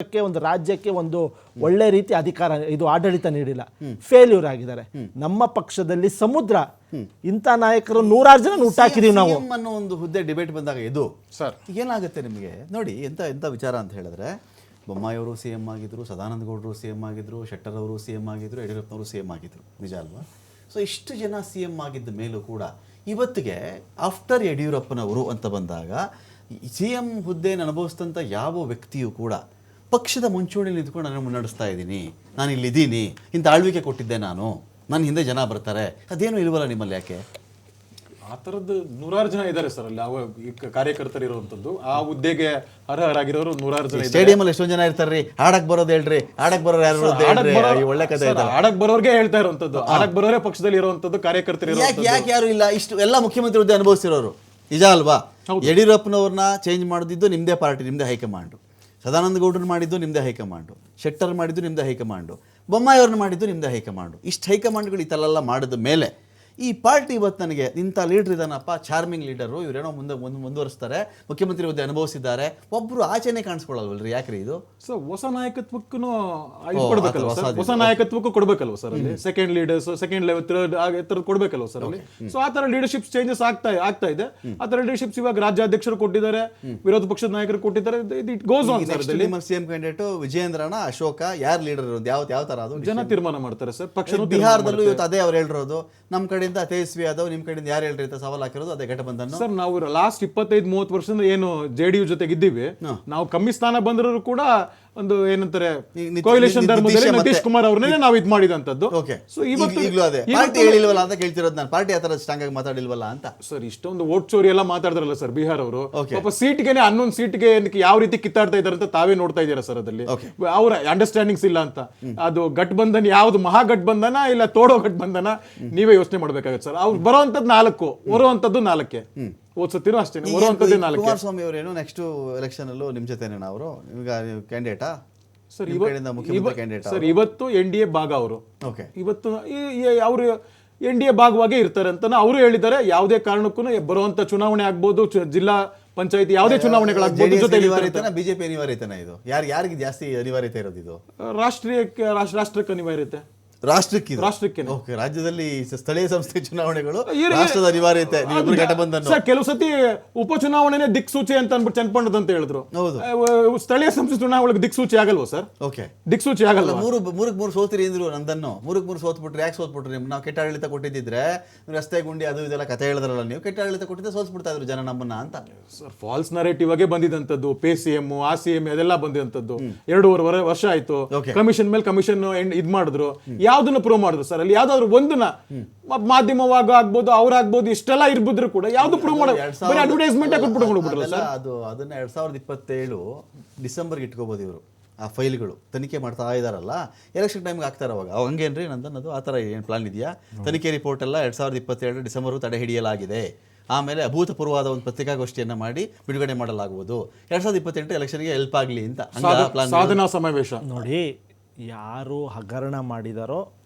ಒಂದು ರಾಜ್ಯಕ್ಕೆ ಒಂದು ಒಳ್ಳೆ ರೀತಿ ಅಧಿಕಾರ ಇದು ಆಡಳಿತ ನೀಡಿಲ್ಲ, ಫೇಲ್ಯೂರ್ ಆಗಿದ್ದಾರೆ. ನಮ್ಮ ಪಕ್ಷದಲ್ಲಿ ಸಮುದ್ರ ಇಂಥ ನಾಯಕರು 100 ಜನ ಹುಟ್ಟಾಕಿದೀವಿ ನಾವು ಅನ್ನೋ ಒಂದು ಹುದ್ದೆ ಡಿಬೇಟ್ ಬಂದಾಗ ಇದು ಸರ್ ಏನಾಗುತ್ತೆ ನಿಮಗೆ ನೋಡಿ ಎಂತ ವಿಚಾರ ಅಂತ ಹೇಳಿದ್ರೆ, ಬೊಮ್ಮಾಯಿಯವರು ಸಿ ಎಂ ಆಗಿದ್ರು, ಸದಾನಂದ ಗೌಡರು ಸಿ ಎಂ ಆಗಿದ್ರು, ಶೆಟ್ಟರ್ ಅವರು ಸಿ ಎಂ ಆಗಿದ್ರು, ಯಡಿಯೂರಪ್ಪನವರು ಸಿ ಎಂ ಆಗಿದ್ರು, ನಿಜ ಅಲ್ವಾ? ಸೊ ಇಷ್ಟು ಜನ ಸಿ ಎಂ ಆಗಿದ್ದ ಮೇಲೂ ಕೂಡ ಇವತ್ತಿಗೆ ಆಫ್ಟರ್ ಯಡಿಯೂರಪ್ಪನವರು ಅಂತ ಬಂದಾಗ ಸಿ ಎಂ ಹುದ್ದೆಯನ್ನು ಅನುಭವಿಸಿದಂಥ ಯಾವ ವ್ಯಕ್ತಿಯೂ ಕೂಡ ಪಕ್ಷದ ಮುಂಚೂಣಿಯಲ್ಲಿ ನಿಂತ್ಕೊಂಡು ನಾನು ಮುನ್ನಡೆಸ್ತಾ ಇದ್ದೀನಿ, ನಾನು ಇಲ್ಲಿದ್ದೀನಿ, ಇಂಥ ಆಳ್ವಿಕೆ ಕೊಟ್ಟಿದ್ದೆ, ನನ್ನ ಹಿಂದೆ ಜನ ಬರ್ತಾರೆ, ಅದೇನು ಇಲ್ವಲ್ಲ ನಿಮ್ಮಲ್ಲಿ? ಯಾಕೆ ಆ ಥರದ್ದು 100 ಜನ ಇದ್ದಾರೆ ಸರ್ ಅಲ್ಲಿ ಕಾರ್ಯಕರ್ತರು ಇರುವಂಥದ್ದು. ಆ ಹುದ್ದೆಗೆ ಅರ್ಹರಾಗಿರೋರು 100 ಜನ. ಸ್ಟೇಡಿಯಂ ಅಲ್ಲಿ ಎಷ್ಟೊಂದು ಜನ ಇರ್ತಾರ್ರಿ, ಆಡಕ್ ಬರೋದು ಹೇಳ್ರಿ, ಆಡಕ್ ಬರೋರು ಯಾರು? ಒಳ್ಳೆ ಕಥೆ ಇದೆ. ಆಡಕ್ ಬರೋರ್ಗೆ ಹೇಳ್ತಾ ಇರುವಂತದ್ದು, ಆಡಕ್ ಬರೋರೇ ಪಕ್ಷದಲ್ಲಿ ಇರುವಂತದ್ದು, ಕಾರ್ಯಕರ್ತರು ಯಾಕೆ ಯಾರು ಇಲ್ಲ? ಇಷ್ಟು ಎಲ್ಲ ಮುಖ್ಯಮಂತ್ರಿ ಹುದ್ದೆ ಅನುಭವಿಸಿರೋರು ನಿಜ ಅಲ್ವಾ? ಯಡಿಯೂರಪ್ಪನವ್ರನ್ನ ಚೇಂಜ್ ಮಾಡೋದಿದ್ದು ನಿಮ್ಮದೇ ಪಾರ್ಟಿ, ನಿಮ್ಮದೇ ಹೈಕಮಾಂಡು. ಸದಾನಂದ ಗೌಡ್ರನ್ನ ಮಾಡಿದ್ದು ನಿಮ್ಮದೇ ಹೈಕಮಾಂಡು, ಶೆಟ್ಟರ್ ಮಾಡಿದ್ದು ನಿಮ್ಮದೇ ಹೈಕಮಾಂಡು, ಬೊಮ್ಮಾಯಿಯವ್ರನ್ನ ಮಾಡಿದ್ದು ನಿಮ್ಮದೇ ಹೈಕಮಾಂಡು. ಇಷ್ಟು ಹೈಕಮಾಂಡ್ಗಳು ಈ ಥರ ಮಾಡಿದ ಮೇಲೆ ಈ ಪಾರ್ಟಿ ಇವತ್ತು ನನಗೆ ಇಂಥ ಲೀಡರ್ ಇದ್ದಾನಪ್ಪ, ಚಾರ್ಮಿಂಗ್ ಲೀಡರು, ಇವರೇನೋ ಮುಂದುವರಿಸ್ತಾರೆ, ಮುಖ್ಯಮಂತ್ರಿ ಹುದ್ದೆ ಅನುಭವಿಸಿದ್ದಾರೆ, ಒಬ್ಬರು ಆಚೆನೆ ಕಾಣಿಸ್ಕೊಳ್ಳಲ್ವಲ್ರಿ? ಯಾಕ್ರಿ ಇದು? ಸರ್ ಹೊಸ ನಾಯಕತ್ವಕ್ಕೂ ಕೊಡ್ಬೇಕಲ್ವ ಸರ್? ಹೊಸ ನಾಯಕತ್ವಕ್ಕೂ ಕೊಡ್ಬೇಕಲ್ವ ಸರ್ ಅಲ್ಲಿ? Second leaders, second level, third ಕೊಡ್ಬೇಕಲ್ವ ಸರ್ ಅಲ್ಲಿ? ಸೊ ಆ ಥರ ಲೀಡರ್ಶಿಪ್ ಚೇಂಜಸ್ ಆಗ್ತಾ ಇದೆ. ಆ ಥರ ಲೀಡರ್ಶಿಪ್ಸ್ ಇವಾಗ ರಾಜ್ಯಾಧ್ಯಕ್ಷರು ಕೊಟ್ಟಿದ್ದಾರೆ, ವಿರೋಧ ಪಕ್ಷದ ನಾಯಕರು ಕೊಟ್ಟಿದ್ದಾರೆ. It goes on sir. CM candidate ವಿಜಯೇಂದ್ರನ, ಅಶೋಕ ಯಾರು ಲೀಡರ್ ಇರೋದು? ಯಾವ ತರ ಅದು ಜನ ತೀರ್ಮಾನ ಮಾಡ್ತಾರೆ ಸರ್. ಪಕ್ಷ ಬಿಹಾರದಲ್ಲೂ ಇವತ್ತು ಅದೇ ಅವ್ರು ಹೇಳಿರೋದು, ನಮ್ಮ ಕಡೆಯಿಂದ ತೇಜಸ್ವಿ ಯಾದವ್, ನಿಮ್ಮ ಕಡೆಯಿಂದ ಯಾರು ಹೇಳ್ರಿ ಅಂತ ಸವಾಲ್ ಹಾಕಿರೋದು ಅದೇ ಘಟಬಂಧನ. ಸರ್ ನಾವು ಲಾಸ್ಟ್ 25-30 ವರ್ಷದಿಂದ ಏನು JDU ಜೊತೆಗಿದ್ದೀವಿ, ನಾವು ಕಮ್ಮಿ ಸ್ಥಾನ ಬಂದರೂ ಕೂಡ ಒಂದು ಏನಂತಾರೆ ಕೊಯ್ಲೇಷನ್ ಧರ್ಮದಲ್ಲಿ ನಿತೀಶ್ ಕುಮಾರ್ ಅವ್ರನ್ನೇ ನಾವು ಇದು ಮಾಡಿದಂತದ್ದು. ಸೊ ಇವತ್ತು ಅದೇ ಪಾರ್ಟಿ ಹೇಳಿಲ್ವಲ್ಲ ಅಂತ ಕೇಳ್ತಿರೋದು ನಾನು, ಪಾರ್ಟಿ ಆ ತರ ಸ್ಟ್ರಾಂಗ್ ಆಗಿ ಮಾತಾಡಿಲ್ವಲ್ಲ ಅಂತ. ಸರ್ ಇಷ್ಟೊಂದು ವೋಟ್ ಚೋರಿ ಎಲ್ಲ ಮಾತಾಡಿದ್ರಲ್ಲ ಸರ್ ಬಿಹಾರ್ ಅವರು, ಪಾಪ ಸೀಟ್ಗೆ 11 ಸೀಟ್ಗೆ ಯಾವ ರೀತಿ ಕಿತ್ತಾಡ್ತಾ ಇದಾರೆ ಅಂತ ತಾವೇ ನೋಡ್ತಾ ಇದ್ದೀರಾ ಸರ್. ಅದಲ್ಲಿ ಅವ್ರ ಅಂಡರ್ಸ್ಟ್ಯಾಂಡಿಂಗ್ಸ್ ಇಲ್ಲ ಅಂತ. ಅದು ಗಠಬಂಧನ್ ಯಾವ್ದು ಮಹಾಗಠಬಂಧನ ಇಲ್ಲ ತೋಡೋ ಗಠಬಂಧನ, ನೀವೇ ಯೋಚನೆ ಮಾಡ್ಬೇಕಾಗತ್ತೆ ಸರ್. ಅವ್ರು ಬರೋವಂಥದ್ದು 4, ಹೊರೋವಂಥದ್ದು 4. ಓದ್ಸತ್ತಿನೂ ಅಷ್ಟೇ, ಹೊರೋವಂಥದ್ದೇ 4. ಕುಮಾರಸ್ವಾಮಿ ಅವರೇನು ನೆಕ್ಸ್ಟ್ ಎಲೆಕ್ಷನ್ ಅಲ್ಲೂ ನಿಮ್ ಜೊತೆನೇನ ಅವರು ಈಗ ಕ್ಯಾಂಡಿಡೇಟಾ ಸರ್? ಇವತ್ತು NDA ಭಾಗ ಅವರು, ಇವತ್ತು ಅವರು NDA ಭಾಗವಾಗೇ ಇರ್ತಾರೆ ಅಂತ ಅವರು ಹೇಳಿದ್ದಾರೆ. ಯಾವುದೇ ಕಾರಣಕ್ಕೂ ಬರುವಂತ ಚುನಾವಣೆ ಆಗ್ಬೋದು, ಜಿಲ್ಲಾ ಪಂಚಾಯತಿ ಯಾವುದೇ ಚುನಾವಣೆಗಳಾಗ್ಬೋದು, ಜೊತೆ ಬಿಜೆಪಿ ಅನಿವಾರ್ಯತೆನ ಇದು? ಯಾರಿಗೆ ಜಾಸ್ತಿ ಅನಿವಾರ್ಯತೆ ಇರೋದು? ಇದು ರಾಷ್ಟ್ರಕ್ಕೆ ಅನಿವಾರ್ಯತೆ. ರಾಷ್ಟ್ರಕ್ಕೆ ರಾಜ್ಯದಲ್ಲಿ ಸ್ಥಳೀಯ ಸಂಸ್ಥೆ ಚುನಾವಣೆಗಳು ರಾಷ್ಟ್ರದ ಅನಿವಾರ್ಯತೆ. ಕೆಲವು ಸತಿ ಉಪಚುನಾವಣೆ ದಿಕ್ಸೂಚಿ ಅಂತ ಅಂದ್ಬಿಟ್ಟು ಚನ್ನಪಣ್ಣದ್ ಅಂತ ಹೇಳಿದ್ರು. ಸ್ಥಳೀಯ ಸಂಸ್ಥೆ ಚುನಾವಣೆಗೆ ದಿಕ್ಸೂಚಿ ಆಗಲ್ವಾ ಸರ್? ದಿಕ್ಸೂಚಿ ಆಗಲ್ಲ. ಮೂರಕ್ಕೆ ಸೋತಿರಿ ಅಂದ್ರು ನಂದನ್ನು. ಮೂರಕ್ಕೆ ಸೋತ್ಬಿಟ್ರಿ. ಯಾಕೆ ಸೋತ್ಬಿಟ್ರಿ? ನಾವು ಕೆಟ್ಟ ಆಡಳಿತ ಕೊಟ್ಟಿದ್ದಿದ್ರೆ, ರಸ್ತೆ ಗುಂಡಿ ಅದು ಇದೆಲ್ಲ ಕಥೆ ಹೇಳಿದ್ರಲ್ಲ ನೀವು, ಕೆಟ್ಟ ಆಡಳಿತ ಕೊಟ್ಟಿದ್ದೆ ಸೋತ್ಬಿಡ್ತಾ ಇದ್ರು ಜನ ನಮ್ಮನ್ನ ಅಂತ. ಸರ್ ಫಾಲ್ಸ್ ನರೇಟಿವ್ ಆಗಿ ಬಂದಿದಂತದ್ದು, ಪೇ CM ಆ CM ಅದೆಲ್ಲ ಬಂದಿದಂತದ್ದು. 2.5 ವರ್ಷ ಆಯ್ತು. ಕಮಿಷನ್ ಮೇಲೆ ಕಮಿಷನ್ ಇದ್ ಮಾಡಿದ್ರು. ಯಾವ್ದನ್ನ ಪ್ರೂವ್ ಮಾಡಿದ್ರು ಸರ್? ಅಲ್ಲಿ ಯಾವ್ದಾದ್ರು ಒಂದನ್ನ ಮಾಧ್ಯಮವಾಗ ಆಗ್ಬೋದು, ಅವ್ರಾಗ್ಬೋದು, ಇಷ್ಟೆಲ್ಲ ಇರ್ಬಿದ್ರು ಕೂಡ ಯಾವ್ದು ಪ್ರೂವ್ ಮಾಡೋದು? ಅಡ್ವರ್ಟೈಸ್ಮೆಂಟ್ ಕೊಟ್ಬಿಟ್ಟು ಸರ್. ಅದನ್ನ 2027 ಡಿಸೆಂಬರ್ಗೆ ಇಟ್ಕೋಬಹುದು ಇವರು. ಆ ಫೈಲ್ಗಳು ತನಿಖೆ ಮಾಡ್ತಾ ಇದಾರಲ್ಲ, ಎಲೆಕ್ಷನ್ ಟೈಮ್ಗೆ ಆಗ್ತಾರೆ ಅವಾಗ. ಹಂಗೇನ್ರಿ ನಂದನ್ನದು ಆ ಥರ ಏನು ಪ್ಲಾನ್ ಇದೆಯಾ? ತನಿಖೆ ರಿಪೋರ್ಟ್ ಎಲ್ಲ 2027 ಡಿಸೆಂಬರ್ ತಡೆ ಹಿಡಿಯಲಾಗಿದೆ. ಆಮೇಲೆ ಅಭೂತಪೂರ್ವವಾದ ಒಂದು ಪತ್ರಿಕಾಗೋಷ್ಠಿಯನ್ನು ಮಾಡಿ ಬಿಡುಗಡೆ ಮಾಡಲಾಗುವುದು. 2028 ಎಲೆಕ್ಷನ್ಗೆ ಹೆಲ್ಪ್ ಆಗಲಿ ಅಂತ ಸಾಧನಾ ಸಮಾವೇಶ. ನೋಡಿ, ಯಾರು ಹಗರಣ ಮಾಡಿದಾರೋ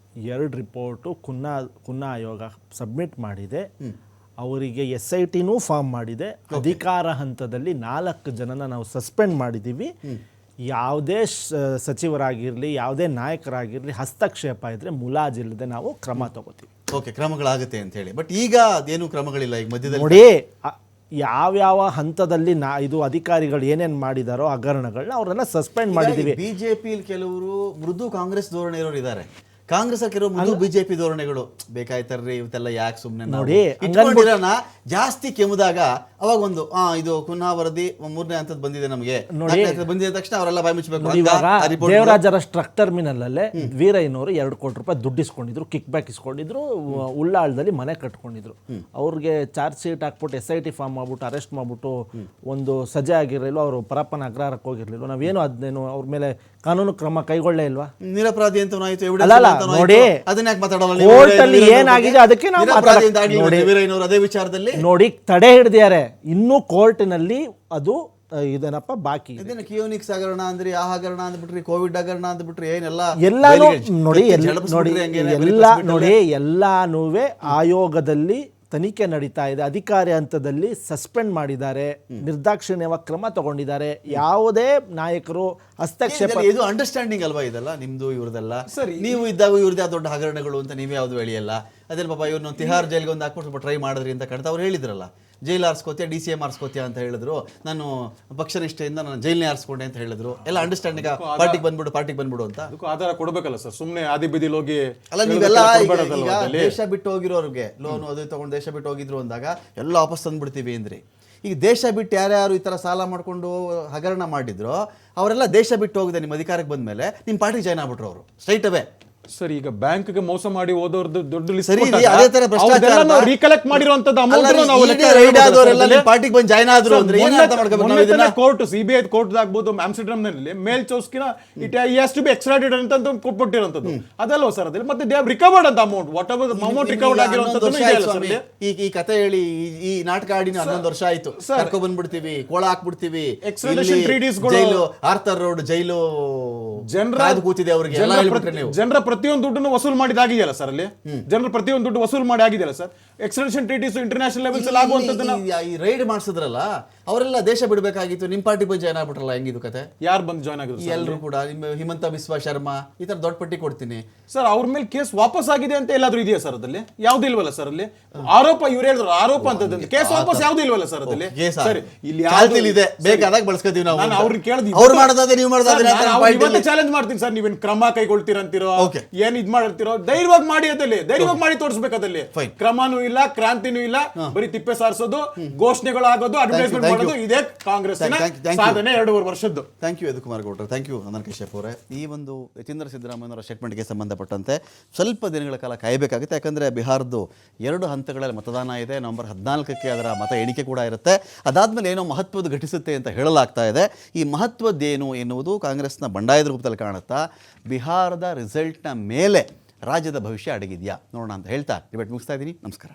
2 ರಿಪೋರ್ಟು ಕುನ್ನಾ ಆಯೋಗ ಸಬ್ಮಿಟ್ ಮಾಡಿದೆ. ಅವರಿಗೆ SITನೂ ಫಾರ್ಮ್ ಮಾಡಿದೆ. ಅಧಿಕಾರ ಹಂತದಲ್ಲಿ 4 ಜನನ ನಾವು ಸಸ್ಪೆಂಡ್ ಮಾಡಿದ್ದೀವಿ. ಯಾವುದೇ ಸಚಿವರಾಗಿರಲಿ, ಯಾವುದೇ ನಾಯಕರಾಗಿರಲಿ ಹಸ್ತಕ್ಷೇಪ ಇದ್ರೆ ಮುಲಾಜಿಲ್ಲದೆ ನಾವು ಕ್ರಮ ತಗೋತೀವಿ. ಕ್ರಮಗಳಾಗುತ್ತೆ ಅಂತ ಹೇಳಿ. ಬಟ್ ಈಗ ಅದೇನು ಕ್ರಮಗಳಿಲ್ಲ. ಈಗ ಮಧ್ಯದಲ್ಲಿ ನೋಡಿ, ಯಾವ್ಯಾವ ಹಂತದಲ್ಲಿ ಇದು ಅಧಿಕಾರಿಗಳು ಏನೇನು ಮಾಡಿದಾರೋ ಹಗರಣಗಳನ್ನ ಅವರೆಲ್ಲ ಸಸ್ಪೆಂಡ್ ಮಾಡಿದ್ದೀವಿ. ಬಿಜೆಪಿ ಕೆಲವರು ಮೃದು ಕಾಂಗ್ರೆಸ್ ಧೋರಣೆ ಇರೋರು ಇದ್ದಾರೆ, ಕಾಂಗ್ರೆಸ್ ಕೆಲವು ಮೃದು ಬಿಜೆಪಿ ಧೋರಣೆಗಳು. ಬೇಕಾಯ್ತಾರ್ರಿ ಇವತ್ತೆಲ್ಲ ಯಾಕೆ ಸುಮ್ಮನೆ ನೋಡಿ ಜಾಸ್ತಿ ಕೆಮ್ಮಿದಾಗ ಅವಾಗ ಒಂದು ಇದು ಕುನ್ನಾ ವರದಿ 3ನೇ ಹಂತದ ಬಂದಿದೆ, ನಮಗೆ ಬಂದಿದ ತಕ್ಷಣ ಅವರೆಲ್ಲ ಬಾಯಿ ಮುಚ್ಚಬೇಕು. ದೇವರಾಜ ಅರಸ್ ಟರ್ಮಿನಲ್ ಅಲ್ಲೇ ವೀರಯ್ಯನವರು 2 ಕೋಟಿ ರೂಪಾಯಿ ದುಡ್ಡು ಇಸ್ಕೊಂಡಿದ್ರು, ಕಿಕ್ ಬ್ಯಾಕ್ ಇಸ್ಕೊಂಡಿದ್ರು, ಉಳ್ಳಾಳದಲ್ಲಿ ಮನೆ ಕಟ್ಕೊಂಡಿದ್ರು. ಅವ್ರಿಗೆ ಚಾರ್ಜ್ ಶೀಟ್ ಹಾಕ್ಬಿಟ್ಟು SIT ಫಾರ್ಮ್ ಮಾಡ್ಬಿಟ್ಟು ಅರೆಸ್ಟ್ ಮಾಡ್ಬಿಟ್ಟು ಒಂದು ಸಜೆ ಆಗಿರಲಿಲ್ಲ. ಅವರು ಪರಪ್ಪನ ಅಗ್ರಹಾರಕ್ಕೆ ಹೋಗಿರ್ಲಿಲ್ಲ. ನಾವೇನು ಅದನ್ನೇನು ಅವ್ರ ಮೇಲೆ ಕಾನೂನು ಕ್ರಮ ಕೈಗೊಳ್ಳೇ ಇಲ್ವಾ? ನಿರಪರಾಧಿ ಅಂತ ನೋಡಿ, ಕೋರ್ಟಲ್ಲಿ ಏನಾಗಿದೆ ಅದಕ್ಕೆ ಅದೇ ವಿಚಾರದಲ್ಲಿ ನೋಡಿ ತಡೆ ಹಿಡಿದಿದ್ದಾರೆ. ಇನ್ನು ಕೋರ್ಟಿನಲ್ಲಿ ಅದು ಇದೇನಪ್ಪ ಬಾಕಿ. ಕಿಯೋನಿಕ್ಸ್ ಹಗರಣ ಅಂದ್ರಿ, ಆ ಹಗರಣ ಅಂದ್ಬಿಟ್ರಿ, ಕೋವಿಡ್ ಹಗರಣ ಅಂದ್ಬಿಟ್ರಿ, ಎಲ್ಲಾನು ನೋಡಿ ಎಲ್ಲಾನು ಆಯೋಗದಲ್ಲಿ ತನಿಖೆ ನಡೀತಾ ಇದೆ. ಅಧಿಕಾರಿ ಹಂತದಲ್ಲಿ ಸಸ್ಪೆಂಡ್ ಮಾಡಿದ್ದಾರೆ, ನಿರ್ದಾಕ್ಷಿಣ್ಯವಾಗಿ ಕ್ರಮ ತಗೊಂಡಿದ್ದಾರೆ. ಯಾವುದೇ ನಾಯಕರು ಹಸ್ತಕ್ಷೇಪ ಇದು ಅಂಡರ್ಸ್ಟ್ಯಾಂಡಿಂಗ್ ಅಲ್ವಾ ಇದೆಲ್ಲ ನಿಮ್ದು ಇವ್ರದೆಲ್ಲ ನೀವು ಇದ್ದಾಗ ಇವ್ರದ್ದು ದೊಡ್ಡ ಹಗರಣಗಳು ಅಂತ ನೀವೇ ಯಾವ್ದು ಹೇಳಿಯಲ್ಲ. ಅದೇ ಪಾಪ ಇವ್ರನ್ನ ತಿಹಾರ್ ಜೈಲ್ಗೆ ಒಂದು ಹಾಕ್ಬಿಟ್ಟು ಸ್ವಲ್ಪ ಟ್ರೈ ಮಾಡಿದ್ರಿ ಅಂತ ಕಡ್ತ ಅವ್ರು ಹೇಳಿದ್ರಲ್ಲ, ಜೈಲ್ ಆರಿಸ್ಕೋತೀಯ DCM ಆರಿಸ್ಕೋತೀಯ ಅಂತ ಹೇಳಿದ್ರು. ನಾನು ಪಕ್ಷನಿಷ್ಠೆಯಿಂದ ನಾನು ಜೈಲ್ನೇ ಆರಿಸ್ಕೊಂಡೆ ಅಂತ ಹೇಳಿದ್ರು. ಎಲ್ಲ ಅಂಡರ್ಸ್ಟ್ಯಾಂಡಿಂಗ್ ಪಾರ್ಟಿಗೆ ಬಂದ್ಬಿಡು ಅಂತ. ಅದಕ್ಕೂ ಆಧಾರ ಕೊಡಬೇಕಲ್ಲ ಸರ್, ಸುಮ್ಮನೆ ಆದಿ ಬೀದಿಲಿ ಹೋಗಿ ಅಲ್ಲ ನೀವೆಲ್ಲ ಈಗ ದೇಶ ಬಿಟ್ಟು ಹೋಗಿರೋರಿಗೆ ಲೋನ್ ಅದು ತಗೊಂಡು ದೇಶ ಬಿಟ್ಟು ಹೋಗಿದ್ರು ಅಂದಾಗ ಎಲ್ಲ ವಾಪಸ್ ತಂದ್ಬಿಡ್ತೀವಿ ಅಂದ್ರೆ, ಈಗ ದೇಶ ಬಿಟ್ಟು ಯಾರ್ಯಾರು ಈ ಥರ ಸಾಲ ಮಾಡಿಕೊಂಡು ಹಗರಣ ಮಾಡಿದ್ರು ಅವರೆಲ್ಲ ದೇಶ ಬಿಟ್ಟು ಹೋಗಿದೆ ನಿಮ್ಮ ಅಧಿಕಾರಕ್ಕೆ ಬಂದ ಮೇಲೆ ನಿಮ್ಮ ಪಾರ್ಟಿಗೆ ಜಾಯ್ನ್ ಆಗ್ಬಿಟ್ರು ಅವರು ಸ್ಟ್ರೈಟ್ ಅವೇ. ಸರ್ ಈಗ ಬ್ಯಾಂಕ್ಗೆ ಮೋಸ ಮಾಡಿ ಹೋದವ್ರದ್ದು ದೊಡ್ಡ ಲಿಸ್ಟ್ ಸರಿ ಅದೇ ತರ ಭ್ರಷ್ಟಾಚಾರ ರೀಕಲೆಕ್ಟ್ ಮಾಡಿರುವಂತದ್ದು ಪಾರ್ಟಿಗೆ ಬಂದು ಜಾಯ್ನ್ ಆದ್ರು ಅಂದ್ರೆ ಏನ್ ಅರ್ಥ ಮಾಡ್ಕೋಬೇಕು ನಾವು ಇದನ್ನ? ಕೋರ್ಟ್ ಸಿಬಿಐ ಕೋರ್ಟ್ ಆಗ್ಬೋದು ಆಮ್ಸ್ಟರ್ಡಮ್ ನಲ್ಲಿ ಮೇಲ್ ಚೌಸ್ಕಿನ ಇಟ್ ಹ್ಯಾಸ್ ಟು ಬಿ ಎಕ್ಸ್ಟ್ರಾಡಿಟೆಡ್ ಅಂತ ಕೊಟ್ಬಿಟ್ಟಿರುವಂತದ್ದು ಅದಲ್ವ ಸರ್ ಅದ್ರಲ್ಲಿ. ಮತ್ತೆ ದೇ ಹ್ಯಾವ್ ರಿಕವರ್ಡ್ ಅಂತ amount what ever amount recovered ಆಗಿರುವಂತದ್ದು. ಈ ಕತೆ ಹೇಳಿ ಈ ನಾಟಕ ಆಡಿನ 11 ವರ್ಷ ಆಯ್ತು. ಕರ್ಕೊ ಬಂದ್ಬಿಡ್ತೀವಿ, ಕೋಳ ಹಾಕ್ಬಿಡ್ತೀವಿ, ಎಕ್ಸ್ಟ್ರಾಡಿಷನ್ ಟ್ರೀಟೀಸ್ ಜೈಲು ಆರ್ಥರ್ ರೋಡ್ ಜೈಲು ಜನರ ಕೂತಿದೆ ಅವ್ರಿಗೆ ಎಲ್ಲ ಹೇಳ್ಬಿಟ್ರೆ ನೀವು. ಜನರ ಪ್ರತಿಯೊಂದು ದುಡ್ಡನ್ನು ವಸೂಲು ಮಾಡಿದಾಗಿದೆಯಲ್ಲ ಸರ್ ಅಲ್ಲಿ, ಜನರ ಪ್ರತಿಯೊಂದು ದುಡ್ಡು ವಸೂಲು ಮಾಡಿ ಆಗಿದೆಯಲ್ಲ ಸರ್. ಎಕ್ಸ್ಟ್ರಾಡಿಷನ್ ಟ್ರೀಟೀಸ್ ಇಂಟರ್ನ್ಯಾಷನಲ್ ಲೆವೆಲ್ಸ್ ಅಲ್ಲಿ ಆಗುವಂತದ್ದನ್ನ ಈ ರೈಡ್ ಮಾಡಿಸಿದ್ರಲ್ಲ ಅವರೆಲ್ಲ ದೇಶ ಬಿಡಬೇಕಾಗಿತ್ತು, ನಿಮ್ ಪಾರ್ಟಿ ಬಂದು ಜಾಯ್ನ್ ಆಗ್ಬಿಟ್ರಲ್ಲ. ಹೆಂಗಿದು ಕತೆ? ಯಾರು ಬಂದು ಜಾಯ್ನ್ ಆಗಿದ್ರು ಎಲ್ಲರೂ ಕೂಡ ನಿಮ್ಮ ಹಿಮಂತ ಬಿಸ್ವಾ ಶರ್ಮಾ ಈ ತರ ದೊಡ್ಡ ಪಟ್ಟಿ ಕೊಡ್ತೀನಿ ಸರ್. ಅವ್ರ ಮೇಲೆ ಕೇಸ್ ವಾಪಸ್ ಆಗಿದೆ ಅಂತ ಎಲ್ಲಾದ್ರೂ ಇದೆಯಾ ಸರ್ ಅದಲ್ಲಿ? ಯಾವ್ದು ಇಲ್ವಲ್ಲ ಸರ್ ಅಲ್ಲಿ. ಆರೋಪ ಇವ್ರು ಹೇಳಿದ್ರು ಆರೋಪ ಅಂತದ್ದು, ಕೇಸ್ ವಾಪಸ್ ಯಾವ್ದು ಇಲ್ವಲ್ಲ ಸರ್ ಅದಲ್ಲಿ. ಸರ್ ಇಲ್ಲಿ ಇದೆ, ಬೇಕಾದಾಗ ಬಳಸ್ಕೊತೀವಿ ನಾವು. ನಾನು ಅವ್ರಿಗೆ ಕೇಳಿದ್ವಿ, ಅವ್ರು ಮಾಡೋದಾದ್ರೆ ನೀವು ಮಾಡೋದಾದ್ರೆ ಚಾಲೆಂಜ್ ಮಾಡ್ತೀನಿ ಸರ್. ನೀವೇನ್ ಕ್ರಮ ಕೈಗೊಳ್ತೀರಂತಿರೋ ಏನ್ ಇದ್ ಮಾಡಿರ್ತಿರೋ ಧೈರ್ಯವಾಗಿ ಮಾಡಿ, ಅದಲ್ಲಿ ಧೈರ್ಯವಾಗಿ ಮಾಡಿ ತೋರಿಸ್ಬೇಕು. ಅದಲ್ಲಿ ಕ್ರಮನೂ ಇಲ್ಲ, ಕ್ರಾಂತಿನೂ ಇಲ್ಲ, ಬರೀ ತಿಪ್ಪೆ ಸಾರಿಸೋದು, ಘೋಷಣೆಗಳು ಆಗೋದು, ಅಡ್ವರ್ಟೈಸ್ಮೆಂಟ್ ಮಾಡೋದು, ಇದೇ ಕಾಂಗ್ರೆಸ್ ಸಾಧನೆ 2.5 ವರ್ಷದ್ದು. ಥ್ಯಾಂಕ್ ಯು ಯದುಕುಮಾರ್ ಗೌಡ್ರೆ, ಥ್ಯಾಂಕ್ ಯು ಆನಂದ್ ಕಶ್ಯಪ್ ಅವರೇ. ಈ ಒಂದು ಯತೀಂದ್ರ ಸಿದ್ದರಾಮಯ್ಯನವರ ಸ್ಟೇಟ್ಮೆಂಟ್ಗೆ ಸಂಬಂಧಪಟ್ಟಂತೆ ಸ್ವಲ್ಪ ದಿನಗಳ ಕಾಲ ಕಾಯಬೇಕಾಗುತ್ತೆ. ಯಾಕಂದರೆ ಬಿಹಾರದ್ದು 2 ಹಂತಗಳಲ್ಲಿ ಮತದಾನ ಇದೆ. ನವೆಂಬರ್ 14ಕ್ಕೆ ಅದರ ಮತ ಎಣಿಕೆ ಕೂಡ ಇರುತ್ತೆ. ಅದಾದಮೇಲೆ ಏನೋ ಮಹತ್ವದ ಘಟಿಸುತ್ತೆ ಅಂತ ಹೇಳಲಾಗ್ತಾ ಇದೆ. ಈ ಮಹತ್ವದ್ದೇನು ಎನ್ನುವುದು ಕಾಂಗ್ರೆಸ್ನ ಬಂಡಾಯದ ರೂಪದಲ್ಲಿ ಕಾಣುತ್ತಾ, ಬಿಹಾರದ ರಿಸಲ್ಟ್ನ ಮೇಲೆ ರಾಜ್ಯದ ಭವಿಷ್ಯ ಅಡಗಿದೆಯಾ ನೋಡೋಣ ಅಂತ ಹೇಳ್ತಾ ಡಿಬೇಟ್ ಮುಗಿಸ್ತಾ ಇದ್ದೀನಿ. ನಮಸ್ಕಾರ.